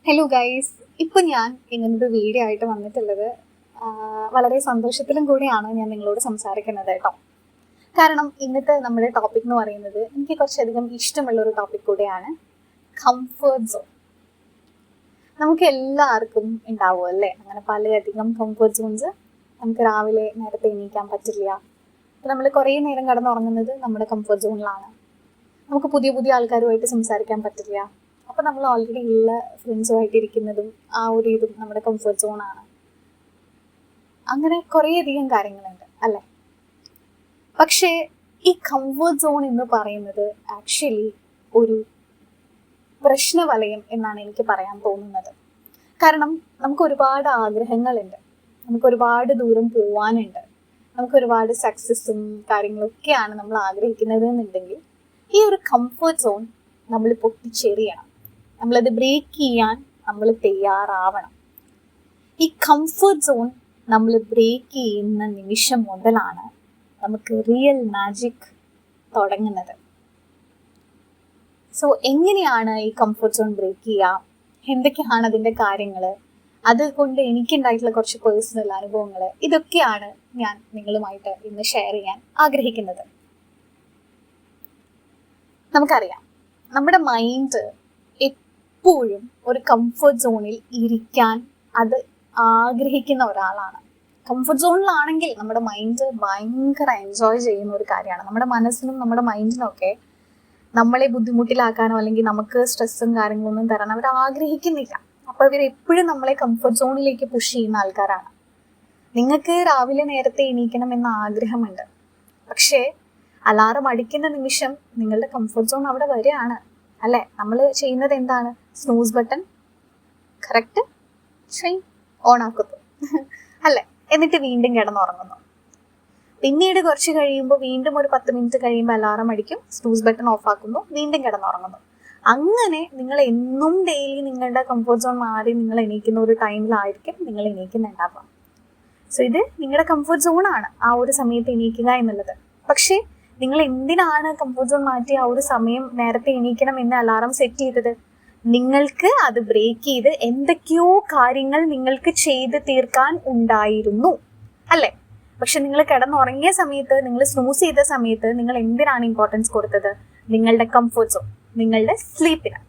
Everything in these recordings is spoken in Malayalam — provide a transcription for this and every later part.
ഹലോ ഗൈസ്, ഇപ്പം ഞാൻ ഇങ്ങനൊരു വീഡിയോ ആയിട്ട് വന്നിട്ടുള്ളത് വളരെ സന്തോഷത്തിലും കൂടിയാണ് ഞാൻ നിങ്ങളോട് സംസാരിക്കുന്നത് കേട്ടോ. കാരണം ഇന്നത്തെ നമ്മുടെ ടോപ്പിക് എന്ന് പറയുന്നത് എനിക്ക് കുറച്ചധികം ഇഷ്ടമുള്ളൊരു ടോപ്പിക് കൂടെയാണ്. Comfort zone. നമുക്ക് എല്ലാവർക്കും ഉണ്ടാവും അല്ലേ, അങ്ങനെ പലയധികം കംഫർട്ട് സോൺസ്. നമുക്ക് രാവിലെ നേരത്തെ എണീക്കാൻ പറ്റില്ല, നമ്മൾ കുറേ നേരം കിടന്നുറങ്ങുന്നത് നമ്മുടെ കംഫർട്ട് സോണിലാണ്. നമുക്ക് പുതിയ പുതിയ ആൾക്കാരുമായിട്ട് സംസാരിക്കാൻ പറ്റില്ല, അപ്പോൾ നമ്മൾ ഓൾറെഡി ഉള്ള ഫ്രണ്ട്സുമായിട്ട് ഇരിക്കുന്നതും ആ ഒരു ഇതും നമ്മുടെ കംഫർട്ട് സോണാണ്. അങ്ങനെ കുറേയധികം കാര്യങ്ങളുണ്ട് അല്ലേ. പക്ഷേ ഈ കംഫർട്ട് സോൺ എന്ന് പറയുന്നത് ആക്ച്വലി ഒരു പ്രശ്നവലയം എന്നാണ് എനിക്ക് പറയാൻ തോന്നുന്നത്. കാരണം നമുക്ക് ഒരുപാട് ആഗ്രഹങ്ങളുണ്ട്, നമുക്ക് ഒരുപാട് ദൂരം പോവാനുണ്ട്, നമുക്ക് ഒരുപാട് സക്സസ്സും കാര്യങ്ങളൊക്കെയാണ് നമ്മൾ ആഗ്രഹിക്കുന്നത് എന്നുണ്ടെങ്കിൽ ഈ ഒരു കംഫർട്ട് സോൺ നമ്മൾ പൊട്ടിച്ചെറിയണം. നമ്മളത് ബ്രേക്ക് ചെയ്യാൻ നമ്മൾ തയ്യാറാവണം. ഈ കംഫർട്ട് സോൺ നമ്മൾ ബ്രേക്ക് ചെയ്യുന്ന നിമിഷം മുതലാണ് നമുക്ക് റിയൽ മാജിക് തുടങ്ങുന്നത്. സോ എങ്ങനെയാണ് ഈ കംഫർട്ട് സോൺ ബ്രേക്ക് ചെയ്യുക, എന്തൊക്കെയാണ് അതിൻ്റെ കാര്യങ്ങൾ, അതുകൊണ്ട് എനിക്കുണ്ടായിട്ടുള്ള കുറച്ച് പേഴ്സണൽ അനുഭവങ്ങൾ, ഇതൊക്കെയാണ് ഞാൻ നിങ്ങളുമായിട്ട് ഇന്ന് ഷെയർ ചെയ്യാൻ ആഗ്രഹിക്കുന്നത്. നമുക്കറിയാം, നമ്മുടെ മൈൻഡ് എപ്പോഴും ഒരു കംഫർട്ട് സോണിൽ ഇരിക്കാൻ അത് ആഗ്രഹിക്കുന്ന ഒരാളാണ്. കംഫർട്ട് സോണിലാണെങ്കിൽ നമ്മുടെ മൈൻഡ് ഭയങ്കര എൻജോയ് ചെയ്യുന്ന ഒരു കാര്യമാണ്. നമ്മുടെ മനസ്സിനും നമ്മുടെ മൈൻഡിനും ഒക്കെ നമ്മളെ ബുദ്ധിമുട്ടിലാക്കാനോ അല്ലെങ്കിൽ നമുക്ക് സ്ട്രെസ്സും കാര്യങ്ങളൊന്നും തരാൻ അവർ ആഗ്രഹിക്കുന്നില്ല. അപ്പോൾ ഇവർ എപ്പോഴും നമ്മളെ കംഫർട്ട് സോണിലേക്ക് പുഷ് ചെയ്യുന്ന ആൾക്കാരാണ്. നിങ്ങൾക്ക് രാവിലെ നേരത്തെ എണീക്കണം എന്ന ആഗ്രഹമുണ്ട്, പക്ഷേ അലാറം അടിക്കുന്ന നിമിഷം നിങ്ങളുടെ കംഫർട്ട് സോൺ അവിടെ വരികയാണ് അല്ലേ. നമ്മൾ ചെയ്യുന്നത് എന്താണ്? സ്നൂസ് ബട്ടൺ കറക്റ്റ് ഓൺ ആക്കുന്നു അല്ലേ, എന്നിട്ട് വീണ്ടും കിടന്നുറങ്ങുന്നു. പിന്നീട് കുറച്ച് കഴിയുമ്പോൾ വീണ്ടും ഒരു 10 മിനിറ്റ് കഴിയുമ്പോൾ അലാറം അടിക്കും, സ്നൂസ് ബട്ടൺ ഓഫ് ആക്കുന്നു, വീണ്ടും കിടന്നുറങ്ങുന്നു. അങ്ങനെ നിങ്ങൾ എന്നും ഡെയിലി നിങ്ങളുടെ കംഫർട്ട് സോൺ മാറി നിങ്ങൾ എണീക്കുന്ന ഒരു ടൈമിലായിരിക്കും നിങ്ങൾ എണീക്കുന്നുണ്ടാവുക. സോ ഇത് നിങ്ങളുടെ കംഫർട്ട് സോണാണ് ആ ഒരു സമയത്ത് എണീക്കുക എന്നുള്ളത്. പക്ഷേ നിങ്ങൾ എന്തിനാണ് കംഫർട്ട് സോൺ മാറ്റി ആ ഒരു സമയം നേരത്തെ എണീക്കണം എന്ന് അലാറം സെറ്റ് ചെയ്തത്? നിങ്ങൾക്ക് അത് ബ്രേക്ക് ചെയ്ത് എന്തൊക്കെയോ കാര്യങ്ങൾ നിങ്ങൾക്ക് ചെയ്ത് തീർക്കാൻ ഉണ്ടായിരുന്നു അല്ലേ. പക്ഷെ നിങ്ങൾ കിടന്നുറങ്ങിയ സമയത്ത്, നിങ്ങൾ സ്നൂസ് ചെയ്ത സമയത്ത് നിങ്ങൾ എന്തിനാണ് ഇമ്പോർട്ടൻസ് കൊടുത്തത്? നിങ്ങളുടെ കംഫർട്ട് സോൺ, നിങ്ങളുടെ സ്ലീപ്പിന്.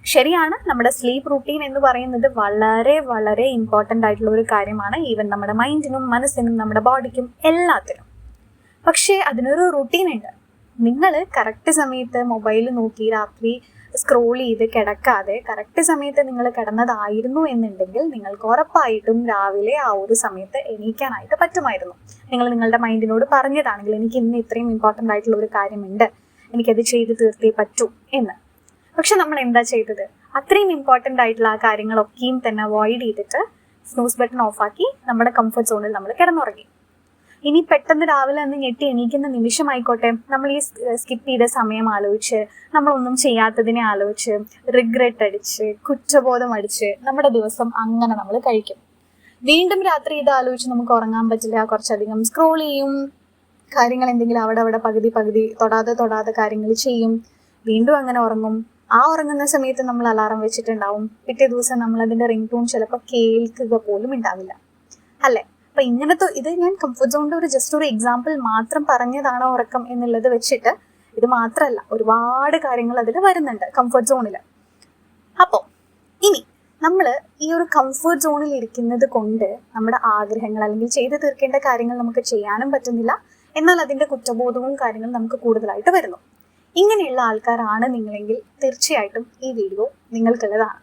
ശരിയാണ്, നമ്മുടെ സ്ലീപ്പ് റൂട്ടീൻ എന്ന് പറയുന്നത് വളരെ വളരെ ഇമ്പോർട്ടൻ്റ് ആയിട്ടുള്ള ഒരു കാര്യമാണ്. ഈവൻ നമ്മുടെ മൈൻഡിനും മനസ്സിനും നമ്മുടെ ബോഡിക്കും എല്ലാത്തിനും. പക്ഷേ അതിനൊരു റൂട്ടീൻ ഉണ്ട്. നിങ്ങൾ കറക്റ്റ് സമയത്ത് മൊബൈൽ നോക്കി രാത്രി സ്ക്രോൾ ചെയ്ത് കിടക്കാതെ കറക്റ്റ് സമയത്ത് നിങ്ങൾ കിടന്നതായിരുന്നു എന്നുണ്ടെങ്കിൽ നിങ്ങൾക്ക് ഉറപ്പായിട്ടും രാവിലെ ആ ഒരു സമയത്ത് എണീക്കാനായിട്ട് പറ്റുമായിരുന്നു. നിങ്ങൾ നിങ്ങളുടെ മൈൻഡിനോട് പറഞ്ഞതാണെങ്കിൽ എനിക്ക് ഇന്ന് ഇത്രയും ഇമ്പോർട്ടൻ്റ് ആയിട്ടുള്ള ഒരു കാര്യമുണ്ട്, എനിക്കത് ചെയ്ത് തീർത്തേ പറ്റൂ എന്ന്. പക്ഷെ നമ്മൾ എന്താ ചെയ്തത്? അത്രയും ഇമ്പോർട്ടൻ്റ് ആയിട്ടുള്ള ആ കാര്യങ്ങളൊക്കെയും തന്നെ അവോയ്ഡ് ചെയ്തിട്ട് സ്നൂസ് ബട്ടൺ ഓഫാക്കി നമ്മുടെ കംഫർട്ട് സോണിൽ നമ്മൾ കിടന്നുറങ്ങി. ഇനി പെട്ടെന്ന് രാവിലെ ഒന്ന് ഞെട്ടി എണീക്കുന്ന നിമിഷമായിക്കോട്ടെ, നമ്മൾ ഈ സ്കിപ്പ് ചെയ്ത സമയം ആലോചിച്ച്, നമ്മളൊന്നും ചെയ്യാത്തതിനെ ആലോചിച്ച്, റിഗ്രറ്റ് അടിച്ച്, കുറ്റബോധം അടിച്ച് നമ്മുടെ ദിവസം അങ്ങനെ നമ്മൾ കഴിക്കും. വീണ്ടും രാത്രി ഇത് ആലോചിച്ച് നമുക്ക് ഉറങ്ങാൻ പറ്റില്ല, കുറച്ചധികം സ്ക്രോൾ ചെയ്യും, കാര്യങ്ങൾ എന്തെങ്കിലും അവിടെ പകുതി തൊടാതെ കാര്യങ്ങൾ ചെയ്യും, വീണ്ടും അങ്ങനെ ഉറങ്ങും. ആ ഉറങ്ങുന്ന സമയത്ത് നമ്മൾ അലാറം വെച്ചിട്ടുണ്ടാവും, പിറ്റേ ദിവസം നമ്മൾ അതിൻ്റെ റിംഗ് ടോൺ ചിലപ്പോൾ കേൾക്കുക പോലും ഉണ്ടാവില്ല അല്ലേ. അപ്പം ഇങ്ങനത്തെ ഇത് ഞാൻ കംഫർട്ട് സോണിൻ്റെ ജസ്റ്റ് ഒരു എക്സാമ്പിൾ മാത്രം പറഞ്ഞതാണ് ഉറക്കം എന്നുള്ളത് വെച്ചിട്ട്. ഇത് മാത്രമല്ല, ഒരുപാട് കാര്യങ്ങൾ അതിൽ വരുന്നുണ്ട് കംഫർട്ട് സോണിൽ. അപ്പോൾ ഇനി നമ്മൾ ഈ ഒരു കംഫർട്ട് സോണിൽ ഇരിക്കുന്നത് കൊണ്ട് നമ്മുടെ ആഗ്രഹങ്ങൾ അല്ലെങ്കിൽ ചെയ്തു തീർക്കേണ്ട കാര്യങ്ങൾ നമുക്ക് ചെയ്യാനും പറ്റുന്നില്ല, എന്നാൽ അതിൻ്റെ കുറ്റബോധവും കാര്യങ്ങളും നമുക്ക് കൂടുതലായിട്ട് വരുന്നു. ഇങ്ങനെയുള്ള ആൾക്കാരാണ് നിങ്ങളെങ്കിൽ തീർച്ചയായിട്ടും ഈ വീഡിയോ നിങ്ങൾക്കുള്ളതാണ്.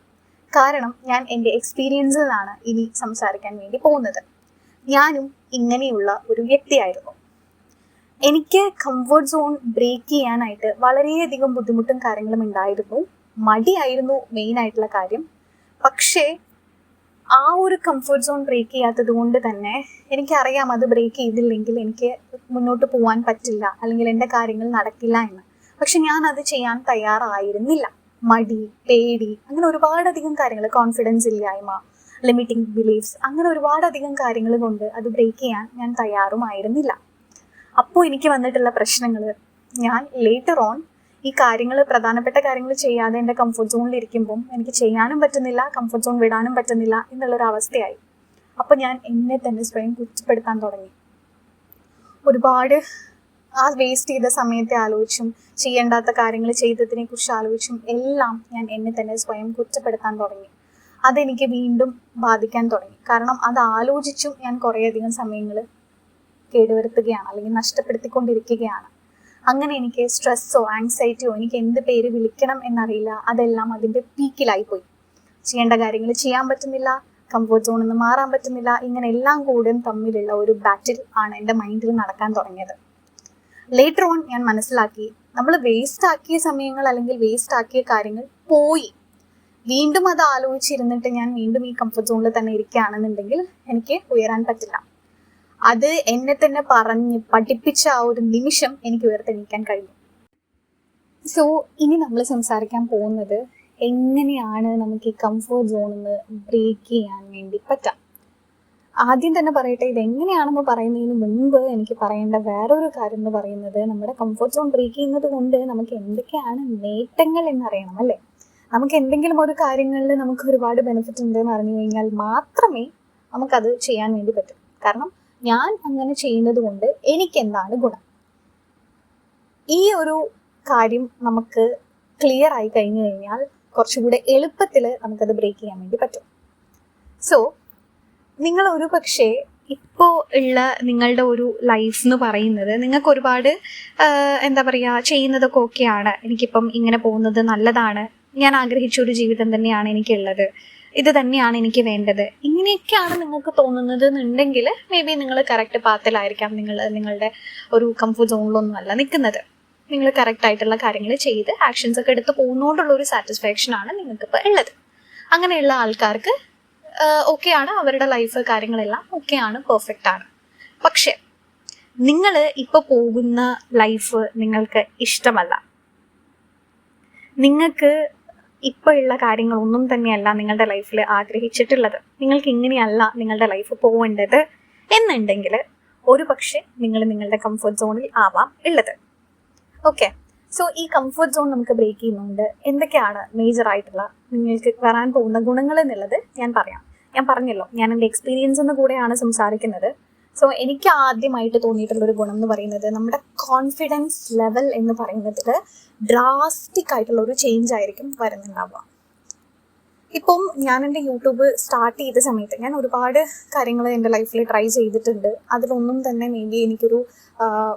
കാരണം ഞാൻ എൻ്റെ എക്സ്പീരിയൻസിൽ നിന്നാണ് ഇനി സംസാരിക്കാൻ വേണ്ടി പോകുന്നത്. ഞാനും ഇങ്ങനെയുള്ള ഒരു വ്യക്തിയായിരുന്നു. എനിക്ക് കംഫർട്ട് സോൺ ബ്രേക്ക് ചെയ്യാനായിട്ട് വളരെയധികം ബുദ്ധിമുട്ടും കാര്യങ്ങളും ഉണ്ടായിരുന്നു. മടിയായിരുന്നു മെയിൻ ആയിട്ടുള്ള കാര്യം. പക്ഷേ ആ ഒരു കംഫർട്ട് സോൺ ബ്രേക്ക് ചെയ്യാത്തത് കൊണ്ട് തന്നെ എനിക്കറിയാം അത് ബ്രേക്ക് ചെയ്തില്ലെങ്കിൽ എനിക്ക് മുന്നോട്ട് പോകാൻ പറ്റില്ല, അല്ലെങ്കിൽ എൻ്റെ കാര്യങ്ങൾ നടക്കില്ല എന്ന്. പക്ഷെ ഞാൻ അത് ചെയ്യാൻ തയ്യാറായിരുന്നില്ല. മടി, പേടി, അങ്ങനെ ഒരുപാടധികം കാര്യങ്ങൾ, കോൺഫിഡൻസ് ഇല്ലായ്മ, ലിമിറ്റിംഗ് ബിലീഫ്സ്, അങ്ങനെ ഒരുപാടധികം കാര്യങ്ങൾ കൊണ്ട് അത് ബ്രേക്ക് ചെയ്യാൻ ഞാൻ തയ്യാറുമായിരുന്നില്ല. അപ്പോൾ എനിക്ക് വന്നിട്ടുള്ള പ്രശ്നങ്ങൾ, ഞാൻ ലേറ്റർ ഓൺ ഈ കാര്യങ്ങൾ, പ്രധാനപ്പെട്ട കാര്യങ്ങൾ ചെയ്യാതെ എൻ്റെ കംഫർട്ട് സോണിൽ ഇരിക്കുമ്പം എനിക്ക് ചെയ്യാനും പറ്റുന്നില്ല, കംഫർട്ട് സോൺ വിടാനും പറ്റുന്നില്ല എന്നുള്ളൊരു അവസ്ഥയായി. അപ്പം ഞാൻ എന്നെ തന്നെ സ്വയം കുറ്റപ്പെടുത്താൻ തുടങ്ങി. ഒരുപാട് ആ വേസ്റ്റ് ചെയ്ത സമയത്തെ ആലോചിച്ചും ചെയ്യേണ്ടാത്ത കാര്യങ്ങൾ ചെയ്തതിനെ കുറിച്ച് ആലോചിച്ചും എല്ലാം ഞാൻ എന്നെ തന്നെ സ്വയം കുറ്റപ്പെടുത്താൻ തുടങ്ങി. അതെനിക്ക് വീണ്ടും ബാധിക്കാൻ തുടങ്ങി. കാരണം അത് ആലോചിച്ചും ഞാൻ കുറേയധികം സമയങ്ങൾ കേടുവരുത്തുകയാണ്, അല്ലെങ്കിൽ നഷ്ടപ്പെടുത്തിക്കൊണ്ടിരിക്കുകയാണ്. അങ്ങനെ എനിക്ക് സ്ട്രെസ്സോ ആങ്സൈറ്റിയോ, എനിക്ക് എന്ത് പേര് വിളിക്കണം എന്നറിയില്ല, അതെല്ലാം അതിൻ്റെ പീക്കിലായിപ്പോയി. ചെയ്യേണ്ട കാര്യങ്ങൾ ചെയ്യാൻ പറ്റുന്നില്ല, കംഫർട്ട് സോണിൽ നിന്ന് മാറാൻ പറ്റുന്നില്ല. ഇങ്ങനെ എല്ലാം കൂടെയും തമ്മിലുള്ള ഒരു ബാറ്റിൽ ആണ് എൻ്റെ മൈൻഡിൽ നടക്കാൻ തുടങ്ങിയത്. ലേറ്റർ ഓൺ ഞാൻ മനസ്സിലാക്കി, നമ്മൾ വേസ്റ്റ് ആക്കിയ സമയങ്ങൾ അല്ലെങ്കിൽ വേസ്റ്റ് ആക്കിയ കാര്യങ്ങൾ പോയി. വീണ്ടും അത് ആലോചിച്ചിരുന്നിട്ട് ഞാൻ വീണ്ടും ഈ കംഫർട്ട് സോണിൽ തന്നെ ഇരിക്കുകയാണെന്നുണ്ടെങ്കിൽ എനിക്ക് ഉയരാൻ പറ്റില്ല. അത് എന്നെ തന്നെ പറഞ്ഞ് പഠിപ്പിച്ച ആ ഒരു നിമിഷം എനിക്ക് ഉയർത്തെണീക്കാൻ കഴിഞ്ഞു. സോ ഇനി നമ്മൾ സംസാരിക്കാൻ പോകുന്നത് എങ്ങനെയാണ് നമുക്ക് ഈ കംഫർട്ട് സോണിൽ നിന്ന് ബ്രേക്ക് ചെയ്യാൻ വേണ്ടി പറ്റാം. ആദ്യം തന്നെ പറയട്ടെ, ഇതെങ്ങനെയാണെന്ന് പറയുന്നതിന് മുൻപ് എനിക്ക് പറയേണ്ട വേറൊരു കാര്യം എന്ന് പറയുന്നത്, നമ്മുടെ കംഫർട്ട് സോൺ ബ്രേക്ക് ചെയ്യുന്നത് കൊണ്ട് നമുക്ക് എന്തൊക്കെയാണ് നേട്ടങ്ങൾ എന്നറിയണം, അല്ലേ? നമുക്ക് എന്തെങ്കിലും ഒരു കാര്യങ്ങളിൽ നമുക്ക് ഒരുപാട് ബെനിഫിറ്റ് ഉണ്ടെന്ന് അറിഞ്ഞു കഴിഞ്ഞാൽ മാത്രമേ നമുക്കത് ചെയ്യാൻ വേണ്ടി പറ്റും. കാരണം ഞാൻ അങ്ങനെ ചെയ്യുന്നത് കൊണ്ട് എനിക്ക് എന്താണ് ഗുണം? ഈ ഒരു കാര്യം നമുക്ക് ക്ലിയർ ആയി കഴിഞ്ഞു കഴിഞ്ഞാൽ കുറച്ചുകൂടെ എളുപ്പത്തിൽ നമുക്കത് ബ്രേക്ക് ചെയ്യാൻ വേണ്ടി പറ്റും. സോ നിങ്ങൾ ഒരു പക്ഷേ ഇപ്പോൾ ഉള്ള നിങ്ങളുടെ ഒരു ലൈഫ് എന്ന് പറയുന്നത് നിങ്ങൾക്ക് ഒരുപാട് എന്താ പറയുക, ചെയ്യുന്നതൊക്കെ ഓക്കെയാണ്, എനിക്കിപ്പം ഇങ്ങനെ പോകുന്നത് നല്ലതാണ്, ഞാൻ ആഗ്രഹിച്ച ഒരു ജീവിതം തന്നെയാണ് എനിക്കുള്ളത്, ഇത് തന്നെയാണ് എനിക്ക് വേണ്ടത്, ഇങ്ങനെയൊക്കെയാണ് നിങ്ങൾക്ക് തോന്നുന്നത് എന്നുണ്ടെങ്കിൽ മേ ബി നിങ്ങൾ കറക്റ്റ് പാത്തിലായിരിക്കാം. നിങ്ങളുടെ ഒരു കംഫർട്ട് സോണിലൊന്നുമല്ല നിൽക്കുന്നത്. നിങ്ങൾ കറക്റ്റായിട്ടുള്ള കാര്യങ്ങൾ ചെയ്ത് ആക്ഷൻസ് ഒക്കെ എടുത്ത് പോകുന്നതുകൊണ്ടുള്ള ഒരു സാറ്റിസ്ഫാക്ഷനാണ് നിങ്ങൾക്കിപ്പോൾ ഉള്ളത്. അങ്ങനെയുള്ള ആൾക്കാർക്ക് ഓക്കെയാണ്, അവരുടെ ലൈഫ് കാര്യങ്ങളെല്ലാം ഓക്കെയാണ്, പെർഫെക്റ്റ് ആണ്. പക്ഷെ നിങ്ങൾ ഇപ്പോൾ പോകുന്ന ലൈഫ് നിങ്ങൾക്ക് ഇഷ്ടമല്ല, നിങ്ങൾക്ക് ഇപ്പോൾ ഉള്ള കാര്യങ്ങളൊന്നും തന്നെയല്ല നിങ്ങളുടെ ലൈഫിൽ ആഗ്രഹിച്ചിട്ടുള്ളത്, നിങ്ങൾക്ക് ഇങ്ങനെയല്ല നിങ്ങളുടെ ലൈഫ് പോകേണ്ടത് എന്നുണ്ടെങ്കിൽ ഒരു പക്ഷേ നിങ്ങൾ നിങ്ങളുടെ കംഫർട്ട് സോണിൽ ആവാം ഉള്ളത്. ഓക്കെ, സോ ഈ കംഫർട്ട് സോൺ നമുക്ക് ബ്രേക്ക് ചെയ്യുന്നുണ്ട് എന്തൊക്കെയാണ് മേജറായിട്ടുള്ള നിങ്ങൾക്ക് വരാൻ പോകുന്ന ഗുണങ്ങൾ എന്നുള്ളത് ഞാൻ പറയാം. ഞാൻ പറഞ്ഞല്ലോ, ഞാൻ എൻ്റെ എക്സ്പീരിയൻസ് കൂടെയാണ് സംസാരിക്കുന്നത്. സോ എനിക്ക് ആദ്യമായിട്ട് തോന്നിയിട്ടുള്ളൊരു ഗുണം എന്ന് പറയുന്നത്, നമ്മുടെ കോൺഫിഡൻസ് ലെവൽ എന്ന് പറയുന്നതിൽ ഡ്രാസ്റ്റിക് ആയിട്ടുള്ള ഒരു ചേഞ്ച് ആയിരിക്കും വരുന്നുണ്ടാവുക. ഇപ്പം ഞാൻ എൻ്റെ യൂട്യൂബ് സ്റ്റാർട്ട് ചെയ്ത സമയത്ത് ഞാൻ ഒരുപാട് കാര്യങ്ങൾ എൻ്റെ ലൈഫിൽ ട്രൈ ചെയ്തിട്ടുണ്ട്. അതിലൊന്നും തന്നെ മേ ബി എനിക്കൊരു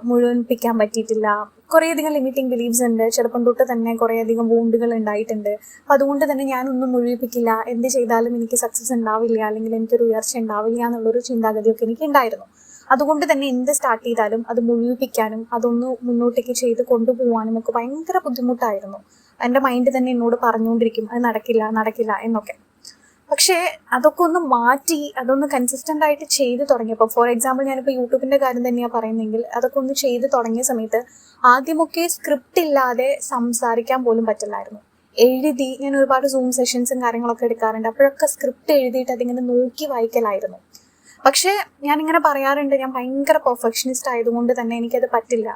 മുഴുവനിപ്പിക്കാൻ പറ്റിയിട്ടില്ല. കുറേയധികം ലിമിറ്റിംഗ് ബിലീവ്സ് ഉണ്ട്. ചെറുപ്പം തൊട്ട് തന്നെ കുറേയധികം വൂണ്ടുകൾ ഉണ്ടായിട്ടുണ്ട്. അപ്പം അതുകൊണ്ട് തന്നെ ഞാനൊന്നും മുഴുവിപ്പിക്കില്ല, എന്ത് ചെയ്താലും എനിക്ക് സക്സസ് ഉണ്ടാവില്ല, അല്ലെങ്കിൽ എനിക്കൊരു ഉയർച്ച ഉണ്ടാവില്ല എന്നുള്ളൊരു ചിന്താഗതിയൊക്കെ എനിക്ക് ഉണ്ടായിരുന്നു. അതുകൊണ്ട് തന്നെ എന്ത് സ്റ്റാർട്ട് ചെയ്താലും അത് മുഴുവിപ്പിക്കാനും അതൊന്ന് മുന്നോട്ടേക്ക് ചെയ്ത് കൊണ്ടുപോകാനും ഒക്കെ ഭയങ്കര ബുദ്ധിമുട്ടായിരുന്നു. എൻ്റെ മൈൻഡ് തന്നെ എന്നോട് പറഞ്ഞുകൊണ്ടിരിക്കും അത് നടക്കില്ല എന്നൊക്കെ. പക്ഷേ അതൊക്കെ ഒന്ന് മാറ്റി അതൊന്ന് കൺസിസ്റ്റൻ്റ് ആയിട്ട് ചെയ്ത് തുടങ്ങിയപ്പോൾ, ഫോർ എക്സാമ്പിൾ ഞാനിപ്പോൾ യൂട്യൂബിൻ്റെ കാര്യം തന്നെയാണ് പറയുന്നതെങ്കിൽ, അതൊക്കെ ഒന്ന് ചെയ്ത് തുടങ്ങിയ സമയത്ത് ആദ്യമൊക്കെ സ്ക്രിപ്റ്റ് ഇല്ലാതെ സംസാരിക്കാൻ പോലും പറ്റില്ലായിരുന്നു. എഴുതി ഞാൻ ഒരുപാട് സൂം സെഷൻസും കാര്യങ്ങളൊക്കെ എടുക്കാറുണ്ട്. അപ്പോഴൊക്കെ സ്ക്രിപ്റ്റ് എഴുതിയിട്ട് അതിങ്ങനെ നോക്കി വായിക്കലായിരുന്നു. പക്ഷേ ഞാനിങ്ങനെ പറയാറുണ്ട്, ഞാൻ ഭയങ്കര പെർഫെക്ഷനിസ്റ്റ് ആയതുകൊണ്ട് തന്നെ എനിക്കത് പറ്റില്ല,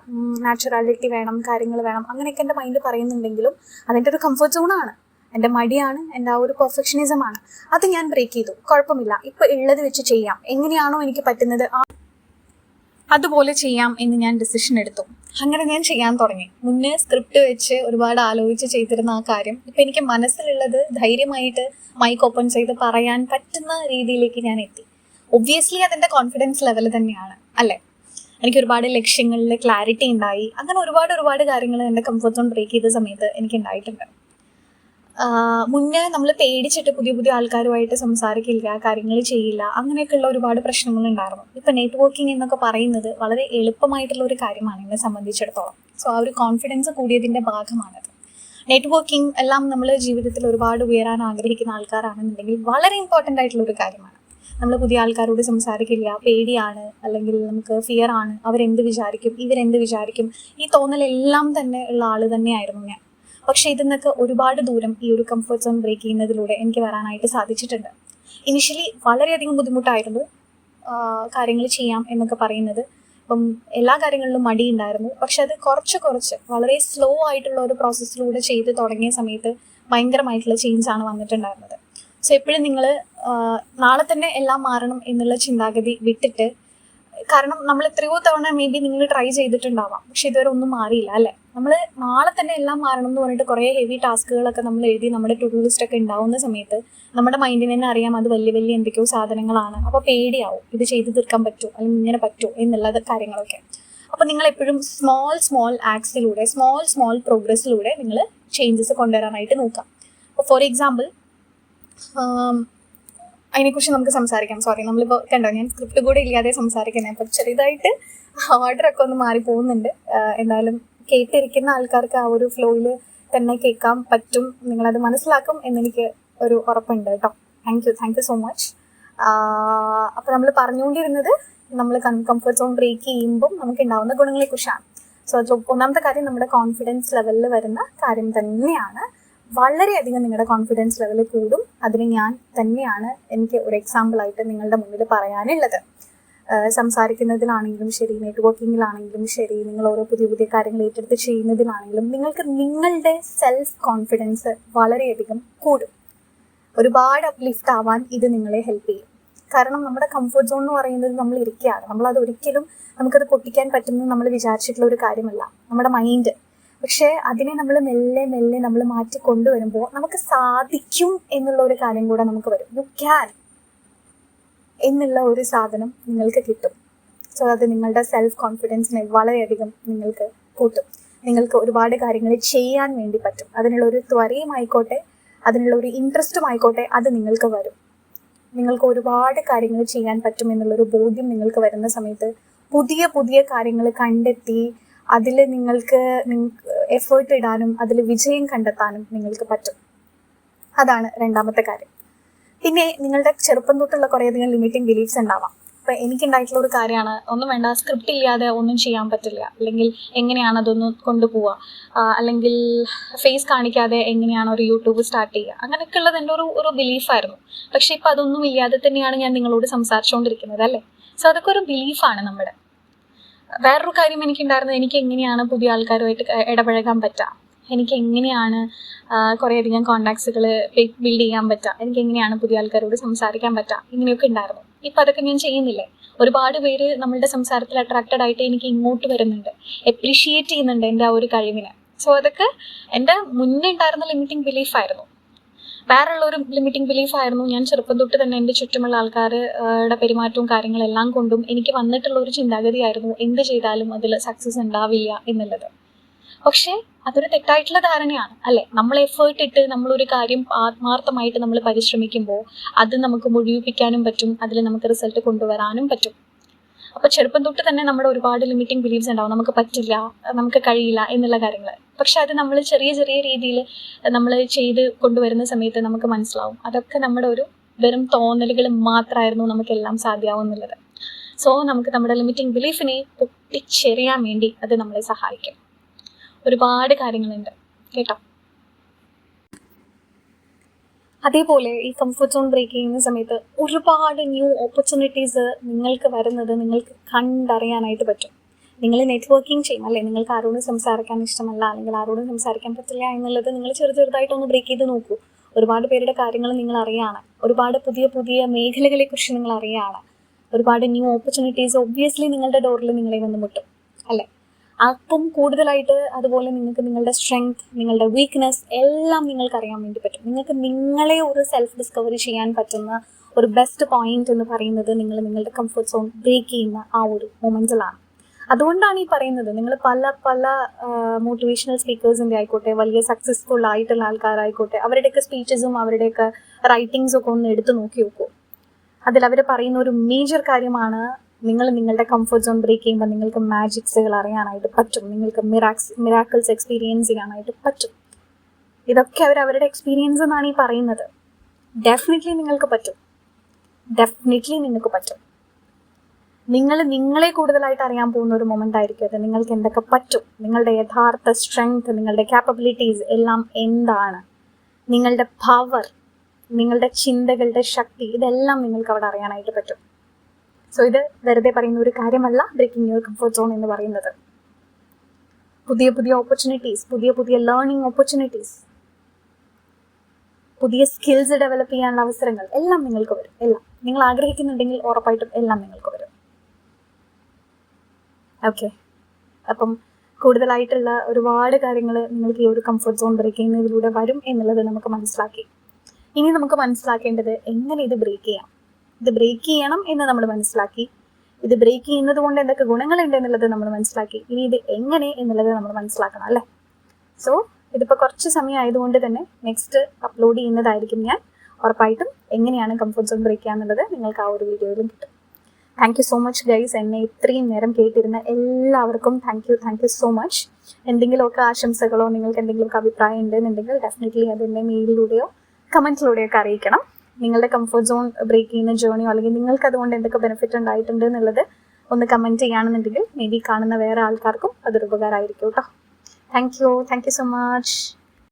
നാച്ചുറാലിറ്റി വേണം, കാര്യങ്ങൾ വേണം, അങ്ങനെയൊക്കെ എൻ്റെ മൈൻഡ് പറയുന്നുണ്ടെങ്കിലും അതെൻ്റെ ഒരു കംഫർട്ട് സോണാണ്, എൻ്റെ മടിയാണ്, എൻ്റെ ആ ഒരു പെർഫെക്ഷനിസമാണ്. അത് ഞാൻ ബ്രേക്ക് ചെയ്തു. കുഴപ്പമില്ല, ഇപ്പോൾ ഉള്ളത് വെച്ച് ചെയ്യാം, എങ്ങനെയാണോ എനിക്ക് പറ്റുന്നത് അതുപോലെ ചെയ്യാം എന്ന് ഞാൻ ഡിസിഷൻ എടുത്തു. അങ്ങനെ ഞാൻ ചെയ്യാൻ തുടങ്ങി. മുന്നേ സ്ക്രിപ്റ്റ് വെച്ച് ഒരുപാട് ആലോചിച്ച് ചെയ്തിരുന്ന ആ കാര്യം ഇപ്പം എനിക്ക് മനസ്സിലുള്ളത് ധൈര്യമായിട്ട് മൈക്ക് ഓപ്പൺ ചെയ്ത് പറയാൻ പറ്റുന്ന രീതിയിലേക്ക് ഞാൻ എത്തി. ഒബ്വിയസ്ലി അതിൻ്റെ കോൺഫിഡൻസ് ലെവൽ തന്നെയാണ്, അല്ലേ? എനിക്ക് ഒരുപാട് ലക്ഷ്യങ്ങളിൽ ക്ലാരിറ്റി ഉണ്ടായി. അങ്ങനെ ഒരുപാട് കാര്യങ്ങൾ എൻ്റെ കംഫർട്ട് സോൺ ബ്രേക്ക് ചെയ്ത സമയത്ത് എനിക്ക് ഉണ്ടായിട്ടുണ്ട്. മുന്നേ നമ്മൾ പേടിച്ചിട്ട് പുതിയ ആൾക്കാരുമായിട്ട് സംസാരിക്കില്ല, കാര്യങ്ങൾ ചെയ്യില്ല, അങ്ങനെയൊക്കെയുള്ള ഒരുപാട് പ്രശ്നങ്ങളുണ്ടായിരുന്നു. ഇപ്പം നെറ്റ്വർക്കിംഗ് എന്നൊക്കെ പറയുന്നത് വളരെ എളുപ്പമായിട്ടുള്ള ഒരു കാര്യമാണ് എന്നെ സംബന്ധിച്ചിടത്തോളം. സോ ആ ഒരു കോൺഫിഡൻസ് കൂടിയതിൻ്റെ ഭാഗമാണത്. നെറ്റ്വർക്കിംഗ് എല്ലാം നമ്മൾ ജീവിതത്തിൽ ഒരുപാട് ഉയരാൻ ആഗ്രഹിക്കുന്ന ആൾക്കാരാണെന്നുണ്ടെങ്കിൽ വളരെ ഇമ്പോർട്ടൻ്റ് ആയിട്ടുള്ളൊരു കാര്യമാണ്. നമ്മൾ പുതിയ ആൾക്കാരോട് സംസാരിക്കില്ല, പേടിയാണ്, അല്ലെങ്കിൽ നമുക്ക് ഫിയർ ആണ്, അവരെന്ത് വിചാരിക്കും, ഇവരെന്ത് വിചാരിക്കും, ഈ തോന്നലെല്ലാം തന്നെ ഉള്ള ആൾ തന്നെയായിരുന്നു ഞാൻ. പക്ഷേ ഇതിൽ നിന്നൊക്കെ ഒരുപാട് ദൂരം ഈ ഒരു കംഫർട്ട് സോൺ ബ്രേക്ക് ചെയ്യുന്നതിലൂടെ എനിക്ക് വരാനായിട്ട് സാധിച്ചിട്ടുണ്ട്. ഇനിഷ്യലി വളരെയധികം ബുദ്ധിമുട്ടായിരുന്നു കാര്യങ്ങൾ ചെയ്യാം എന്നൊക്കെ പറയുന്നത്. അപ്പം എല്ലാ കാര്യങ്ങളിലും മടി ഉണ്ടായിരുന്നു. പക്ഷെ അത് കുറച്ച് വളരെ സ്ലോ ആയിട്ടുള്ള ഒരു പ്രോസസ്സിലൂടെ ചെയ്ത് തുടങ്ങിയ സമയത്ത് ഭയങ്കരമായിട്ടുള്ള ചേഞ്ചാണ് വന്നിട്ടുണ്ടായിരുന്നത്. സോ എപ്പോഴും നിങ്ങൾ നാളെ തന്നെ എല്ലാം മാറണം എന്നുള്ള ചിന്താഗതി വിട്ടിട്ട്, കാരണം നമ്മൾ എത്രയോ തവണ മേ ബി നിങ്ങൾ ട്രൈ ചെയ്തിട്ടുണ്ടാവാം, പക്ഷെ ഇതുവരെ ഒന്നും മാറിയില്ല അല്ലേ. നമ്മൾ നാളെ തന്നെ എല്ലാം മാറണം എന്ന് പറഞ്ഞിട്ട് കുറേ ഹെവി ടാസ്കുകളൊക്കെ നമ്മൾ എഴുതി നമ്മുടെ ടു ഡു ലിസ്റ്റ് ഒക്കെ ഉണ്ടാവുന്ന സമയത്ത് നമ്മുടെ മൈൻഡിന് തന്നെ അറിയാം അത് വലിയ വലിയ എന്തൊക്കെയോ സാധനങ്ങളാണ്. അപ്പോൾ പേടിയാവും, ഇത് ചെയ്ത് തീർക്കാൻ പറ്റുമോ അല്ലെങ്കിൽ ഇങ്ങനെ പറ്റുമോ എന്നുള്ളത് കാര്യങ്ങളൊക്കെ. അപ്പോൾ നിങ്ങൾ എപ്പോഴും സ്മോൾ ആക്ട്സിലൂടെ സ്മോൾ പ്രോഗ്രസ്സിലൂടെ നിങ്ങൾ ചേഞ്ചസ് കൊണ്ടുവരാനായിട്ട് നോക്കാം. അപ്പോൾ ഫോർ എക്സാമ്പിൾ അതിനെക്കുറിച്ച് നമുക്ക് സംസാരിക്കാം. സോറി, നമ്മളിപ്പോൾ കണ്ടോ ഞാൻ സ്ക്രിപ്റ്റ് കൂടെ ഇല്ലാതെ സംസാരിക്കുന്നത്, അപ്പം ചെറുതായിട്ട് ഓർഡറൊക്കെ ഒന്ന് മാറി പോകുന്നുണ്ട്. എന്തായാലും കേട്ടിരിക്കുന്ന ആൾക്കാർക്ക് ആ ഒരു ഫ്ലോയിൽ തന്നെ കേൾക്കാൻ പറ്റും, നിങ്ങളത് മനസ്സിലാക്കും എന്നെനിക്ക് ഒരു ഉറപ്പുണ്ട് കേട്ടോ. Thank you so much. അപ്പോൾ നമ്മൾ പറഞ്ഞുകൊണ്ടിരുന്നത് നമ്മൾ കംഫർട്ട് സോൺ ബ്രേക്ക് ചെയ്യുമ്പം നമുക്ക് ഉണ്ടാവുന്ന ഗുണങ്ങളെക്കുറിച്ചാണ്. സോ ഒന്നാമത്തെ കാര്യം നമ്മുടെ കോൺഫിഡൻസ് ലെവലിൽ വരുന്ന കാര്യം തന്നെയാണ്. വളരെയധികം നിങ്ങളുടെ കോൺഫിഡൻസ് ലെവൽ കൂടും. അതിന് ഞാൻ തന്നെയാണ് എനിക്ക് ഒരു എക്സാമ്പിളായിട്ട് നിങ്ങളുടെ മുന്നിൽ പറയാനുള്ളത്. സംസാരിക്കുന്നതിലാണെങ്കിലും ശരി, നെറ്റ്വർക്കിങ്ങിലാണെങ്കിലും ശരി, നിങ്ങൾ ഓരോ പുതിയ കാര്യങ്ങൾ ഏറ്റെടുത്ത് ചെയ്യുന്നതിലാണെങ്കിലും നിങ്ങൾക്ക് നിങ്ങളുടെ സെൽഫ് കോൺഫിഡൻസ് വളരെയധികം കൂടും. ഒരുപാട് അപ്ലിഫ്റ്റ് ആവാൻ ഇത് നിങ്ങളെ ഹെൽപ്പ് ചെയ്യും. കാരണം നമ്മുടെ കംഫർട്ട് സോൺ എന്ന് പറയുന്നത് നമ്മൾ ഇരിക്കുകയാണ്, നമ്മളത് ഒരിക്കലും നമുക്കത് പൊട്ടിക്കാൻ പറ്റുമെന്ന് നമ്മൾ വിചാരിച്ചിട്ടുള്ള ഒരു കാര്യമല്ല നമ്മുടെ മൈൻഡ്. പക്ഷേ അതിനെ നമ്മൾ മെല്ലെ നമ്മൾ മാറ്റി കൊണ്ടുവരുമ്പോൾ നമുക്ക് സാധിക്കും എന്നുള്ള ഒരു കാര്യം കൂടെ നമുക്ക് വരും. യു ക്യാൻ എന്നുള്ള ഒരു സാധനം നിങ്ങൾക്ക് കിട്ടും. സോ അത് നിങ്ങളുടെ സെൽഫ് കോൺഫിഡൻസിനെ വളരെയധികം നിങ്ങൾക്ക് കൂട്ടും. നിങ്ങൾക്ക് ഒരുപാട് കാര്യങ്ങൾ ചെയ്യാൻ വേണ്ടി പറ്റും. അതിനുള്ള ഒരു ത്വരയും ആയിക്കോട്ടെ, അതിനുള്ള ഒരു ഇൻട്രസ്റ്റും ആയിക്കോട്ടെ, അത് നിങ്ങൾക്ക് വരും. നിങ്ങൾക്ക് ഒരുപാട് കാര്യങ്ങൾ ചെയ്യാൻ പറ്റും എന്നുള്ളൊരു ബോധ്യം നിങ്ങൾക്ക് വരുന്ന സമയത്ത് പുതിയ കാര്യങ്ങൾ കണ്ടെത്തി അതിൽ നിങ്ങൾക്ക് എഫേർട്ട് ഇടാനും അതിൽ വിജയം കണ്ടെത്താനും നിങ്ങൾക്ക് പറ്റും. അതാണ് രണ്ടാമത്തെ കാര്യം. പിന്നെ നിങ്ങളുടെ ചെറുപ്പം തൊട്ടുള്ള കുറേയധികം ലിമിറ്റിംഗ് ബിലീഫ്സ് ഉണ്ടാവാം. അപ്പം എനിക്കുണ്ടായിട്ടുള്ള ഒരു കാര്യമാണ്, ഒന്നും വേണ്ട, സ്ക്രിപ്റ്റ് ഇല്ലാതെ ഒന്നും ചെയ്യാൻ പറ്റില്ല, അല്ലെങ്കിൽ എങ്ങനെയാണ് അതൊന്ന് കൊണ്ടുപോവുക, അല്ലെങ്കിൽ ഫേസ് കാണിക്കാതെ എങ്ങനെയാണ് ഒരു യൂട്യൂബ് സ്റ്റാർട്ട് ചെയ്യുക, അങ്ങനെയൊക്കെ ഉള്ളത് എൻ്റെ ഒരു ബിലീഫായിരുന്നു. പക്ഷേ ഇപ്പം അതൊന്നും ഇല്ലാതെ തന്നെയാണ് ഞാൻ നിങ്ങളോട് സംസാരിച്ചുകൊണ്ടിരിക്കുന്നത് അല്ലേ. സോ അതൊക്കെ ഒരു ബിലീഫാണ് നമ്മുടെ. വേറൊരു കാര്യം എനിക്കുണ്ടായിരുന്നത്, എനിക്ക് എങ്ങനെയാണ് പുതിയ ആൾക്കാരുമായിട്ട് ഇടപഴകാൻ പറ്റുക, എനിക്ക് എങ്ങനെയാണ് കുറേയധികം കോണ്ടാക്ട്സുകൾ ബിൽഡ് ചെയ്യാൻ പറ്റുക, എനിക്ക് എങ്ങനെയാണ് പുതിയ ആൾക്കാരോട് സംസാരിക്കാൻ പറ്റുക, ഇങ്ങനെയൊക്കെ ഉണ്ടായിരുന്നു. ഇപ്പം അതൊക്കെ ഞാൻ ചെയ്യുന്നില്ലേ. ഒരുപാട് പേര് നമ്മളുടെ സംസാരത്തിൽ അട്രാക്റ്റഡ് ആയിട്ട് എനിക്ക് ഇങ്ങോട്ട് വരുന്നുണ്ട്, എപ്രീഷിയേറ്റ് ചെയ്യുന്നുണ്ട് എൻ്റെ ആ ഒരു കഴിവിനെ. സോ അതൊക്കെ എൻ്റെ മുന്നേ ഉണ്ടായിരുന്ന ലിമിറ്റിംഗ് ബിലീഫായിരുന്നു. വേറെയുള്ളൊരു ലിമിറ്റിംഗ് ബിലീഫായിരുന്നു ഞാൻ ചെറുപ്പം തൊട്ട് തന്നെ എൻ്റെ ചുറ്റുമുള്ള ആൾക്കാരുടെ പെരുമാറ്റവും കാര്യങ്ങളെല്ലാം കൊണ്ടും എനിക്ക് വന്നിട്ടുള്ള ഒരു ചിന്താഗതിയായിരുന്നു, എന്ത് ചെയ്താലും അതിൽ സക്സസ് ഉണ്ടാവില്ല എന്നുള്ളത്. പക്ഷേ അതൊരു തെറ്റായിട്ടുള്ള ധാരണയാണ് അല്ലേ. നമ്മൾ എഫേർട്ട് ഇട്ട് നമ്മളൊരു കാര്യം ആത്മാർത്ഥമായിട്ട് നമ്മൾ പരിശ്രമിക്കുമ്പോൾ അത് നമുക്ക് മുഴുവിപ്പിക്കാനും പറ്റും, അതിൽ നമുക്ക് റിസൾട്ട് കൊണ്ടുവരാനും പറ്റും. അപ്പോൾ ചെറുപ്പം തൊട്ട് തന്നെ നമ്മുടെ ഒരുപാട് ലിമിറ്റിംഗ് ബിലീഫ്സ് ഉണ്ടാവും, നമുക്ക് പറ്റില്ല, നമുക്ക് കഴിയില്ല എന്നുള്ള കാര്യങ്ങൾ. പക്ഷെ അത് നമ്മൾ ചെറിയ രീതിയിൽ നമ്മൾ ചെയ്ത് കൊണ്ടുവരുന്ന സമയത്ത് നമുക്ക് മനസ്സിലാവും അതൊക്കെ നമ്മുടെ ഒരു വെറും തോന്നലുകൾ മാത്രമായിരുന്നു, നമുക്കെല്ലാം സാധ്യമാവുന്നുള്ളത്. സോ നമുക്ക് നമ്മുടെ ലിമിറ്റിംഗ് ബിലീഫിനെ പൊട്ടിച്ചെറിയാൻ വേണ്ടി അത് നമ്മളെ സഹായിക്കും. ഒരുപാട് കാര്യങ്ങളുണ്ട് കേട്ടോ. അതേപോലെ ഈ കംഫർട്ട് സോൺ ബ്രേക്ക് ചെയ്യുന്ന സമയത്ത് ഒരുപാട് ന്യൂ ഓപ്പർച്യൂണിറ്റീസ് നിങ്ങൾക്ക് വരുന്നത് നിങ്ങൾക്ക് കണ്ടറിയാനായിട്ട് പറ്റും. നിങ്ങൾ നെറ്റ്വർക്കിംഗ് ചെയ്യും അല്ലേ, നിങ്ങൾക്ക് ആരോടും സംസാരിക്കാൻ ഇഷ്ടമല്ല അല്ലെങ്കിൽ ആരോടും സംസാരിക്കാൻ പറ്റില്ല എന്നുള്ളത് നിങ്ങൾ ചെറുതായിട്ടൊന്ന് ബ്രേക്ക് ചെയ്ത് നോക്കൂ. ഒരുപാട് പേരുടെ കാര്യങ്ങൾ നിങ്ങൾ അറിയാണ്, ഒരുപാട് പുതിയ മേഖലകളെക്കുറിച്ച് നിങ്ങൾ അറിയാണ്, ഒരുപാട് ന്യൂ ഓപ്പർച്യൂണിറ്റീസ് ഒബ്വിയസ്ലി നിങ്ങളുടെ ഡോറിൽ നിങ്ങളെ വന്ന് മുട്ടും അല്ലേ. അപ്പം കൂടുതലായിട്ട് അതുപോലെ നിങ്ങൾക്ക് നിങ്ങളുടെ സ്ട്രെങ്ത്, നിങ്ങളുടെ വീക്ക്നെസ് എല്ലാം നിങ്ങൾക്ക് അറിയാൻ വേണ്ടി പറ്റും. നിങ്ങൾക്ക് നിങ്ങളെ ഒരു സെൽഫ് ഡിസ്കവറി ചെയ്യാൻ പറ്റുന്ന ഒരു ബെസ്റ്റ് പോയിന്റ് എന്ന് പറയുന്നത് നിങ്ങൾ നിങ്ങളുടെ കംഫർട്ട് സോൺ ബ്രേക്ക് ചെയ്യുന്ന ആ ഒരു മൊമെന്റിലാണ്. അതുകൊണ്ടാണ് ഈ പറയുന്നത്, നിങ്ങൾ പല മോട്ടിവേഷണൽ സ്പീക്കേഴ്സിൻ്റെ ആയിക്കോട്ടെ, വലിയ സക്സസ്ഫുൾ ആയിട്ടുള്ള ആൾക്കാരായിക്കോട്ടെ, അവരുടെയൊക്കെ സ്പീച്ചസും അവരുടെയൊക്കെ റൈറ്റിങ്സും ഒക്കെ ഒന്ന് എടുത്തു നോക്കി നോക്കൂ. അതിൽ അവർ പറയുന്ന ഒരു മേജർ കാര്യമാണ്, നിങ്ങൾ നിങ്ങളുടെ കംഫർട്ട് സോൺ ബ്രേക്ക് ചെയ്യുമ്പോൾ നിങ്ങൾക്ക് മാജിക്സുകൾ അറിയാനായിട്ട് പറ്റും, നിങ്ങൾക്ക് മിറാക്കിൾസ് എക്സ്പീരിയൻസ് ചെയ്യാനായിട്ട് പറ്റും. ഇതൊക്കെ അവരുടെ എക്സ്പീരിയൻസ് എന്നാണ് ഈ പറയുന്നത്. ഡെഫിനറ്റ്ലി നിങ്ങൾക്ക് പറ്റും. നിങ്ങൾ നിങ്ങളെ കൂടുതലായിട്ട് അറിയാൻ പോകുന്ന ഒരു മൊമെൻ്റ് ആയിരിക്കും അത്. നിങ്ങൾക്ക് എന്തൊക്കെ പറ്റും, നിങ്ങളുടെ യഥാർത്ഥ സ്ട്രെങ്ത്, നിങ്ങളുടെ ക്യാപ്പബിലിറ്റീസ് എല്ലാം എന്താണ്, നിങ്ങളുടെ പവർ, നിങ്ങളുടെ ചിന്തകളുടെ ശക്തി, ഇതെല്ലാം നിങ്ങൾക്ക് അവിടെ അറിയാനായിട്ട് പറ്റും. സോ ഇത് വെറുതെ പറയുന്ന ഒരു കാര്യമല്ല ബ്രേക്കിംഗ് യുവർ കംഫർട്ട് സോൺ എന്ന് പറയുന്നത്. പുതിയ പുതിയ ഓപ്പർച്യൂണിറ്റീസ്, പുതിയ പുതിയ ലേണിംഗ് ഓപ്പർച്യൂണിറ്റീസ്, പുതിയ സ്കിൽസ് ഡെവലപ്പ് ചെയ്യാനുള്ള അവസരങ്ങൾ എല്ലാം നിങ്ങൾക്ക് വരും. എല്ലാം നിങ്ങൾ ആഗ്രഹിക്കുന്നുണ്ടെങ്കിൽ ഉറപ്പായിട്ടും എല്ലാം നിങ്ങൾക്ക് വരും. ഓക്കെ, അപ്പം കൂടുതലായിട്ടുള്ള ഒരുപാട് കാര്യങ്ങൾ നിങ്ങൾക്ക് ഈ ഒരു കംഫർട്ട് സോൺ ബ്രേക്ക് ചെയ്യുന്നതിലൂടെ വരും എന്നുള്ളത് നമുക്ക് മനസ്സിലാക്കി. ഇനി നമുക്ക് മനസ്സിലാക്കേണ്ടത് എങ്ങനെ ഇത് ബ്രേക്ക് ചെയ്യാം. ഇത് ബ്രേക്ക് ചെയ്യണം എന്ന് നമ്മൾ മനസ്സിലാക്കി. ഇത് ബ്രേക്ക് ചെയ്യുന്നത് കൊണ്ട് എന്തൊക്കെ ഗുണങ്ങളുണ്ട് എന്നുള്ളത് നമ്മൾ മനസ്സിലാക്കി. ഇനി ഇത് എങ്ങനെ എന്നുള്ളത് നമ്മൾ മനസ്സിലാക്കണം അല്ലേ. സോ ഇതിപ്പോൾ കുറച്ച് സമയം ആയതുകൊണ്ട് തന്നെ നെക്സ്റ്റ് അപ്ലോഡ് ചെയ്യുന്നതായിരിക്കും ഞാൻ. ഉറപ്പായിട്ടും എങ്ങനെയാണ് കംഫർട്ട് സോൺ ബ്രേക്ക് ചെയ്യാന്നുള്ളത് നിങ്ങൾക്ക് ആ ഒരു വീഡിയോയിലും കിട്ടും. Thank you so much guys. എന്നെ ഇത്രയും നേരം കേട്ടിരുന്ന എല്ലാവർക്കും താങ്ക് യു സോ മച്ച്. എന്തെങ്കിലുമൊക്കെ ആശംസകളോ നിങ്ങൾക്ക് എന്തെങ്കിലുമൊക്കെ അഭിപ്രായം ഉണ്ടെന്നുണ്ടെങ്കിൽ ഡെഫിനറ്റ്ലി അതെന്നെ മെയിലിലൂടെയോ കമൻറ്റിലൂടെയോ ഒക്കെ അറിയിക്കണം. നിങ്ങളുടെ കംഫർട്ട് സോൺ ബ്രേക്ക് ചെയ്യുന്ന ജേർണിയോ അല്ലെങ്കിൽ നിങ്ങൾക്ക് അതുകൊണ്ട് എന്തൊക്കെ ബെനിഫിറ്റ് ഉണ്ടായിട്ടുണ്ട് എന്നുള്ളത് ഒന്ന് കമൻറ്റ് ചെയ്യുകയാണെന്നുണ്ടെങ്കിൽ മേ ബി കാണുന്ന വേറെ ആൾക്കാർക്കും അതൊരു ഉപകാരമായിരിക്കും കേട്ടോ. Thank you so much.